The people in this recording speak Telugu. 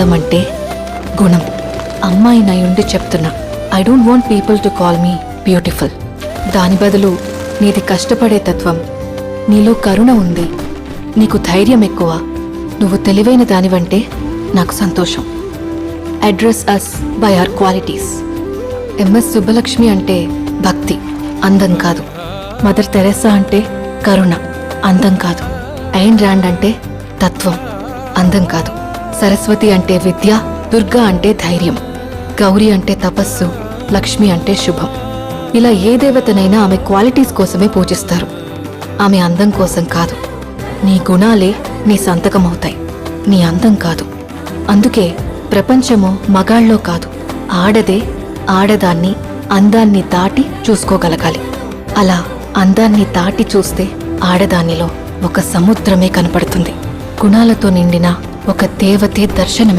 అందం అంటే గుణం. అమ్మాయి నయుండి చెప్తున్నా, I don't want people to call me beautiful. దాని బదులు నీది కష్టపడే తత్వం, నీలో కరుణ ఉంది, నీకు ధైర్యం ఎక్కువ, నువ్వు తెలివైన దానివంటే నాకు సంతోషం. Address us by our qualities. MS Subbulakshmi అంటే భక్తి, అందం కాదు. మదర్ తెరెసా అంటే కరుణ, అందం కాదు. ఐన్ ర్యాండ్ అంటే తత్వం, అందం కాదు. సరస్వతి అంటే విద్య, దుర్గా అంటే ధైర్యం, గౌరీ అంటే తపస్సు, లక్ష్మి అంటే శుభం. ఇలా ఏ దేవతనైనా ఆమె క్వాలిటీస్ కోసమే పూజిస్తారు, ఆమె అందం కోసం కాదు. నీ గుణాలే నీ సంతకమవుతాయి, నీ అందం కాదు. అందుకే ప్రపంచము మగాళ్ళలో కాదు, ఆడదే ఆడదాన్ని అందాన్ని దాటి చూసుకోగలగాలి. అలా అందాన్ని దాటి చూస్తే ఆడదానిలో ఒక సముద్రమే కనపడుతుంది. గుణాలతో నిండిన ఒక దేవతే దర్శనమిస్తుంది.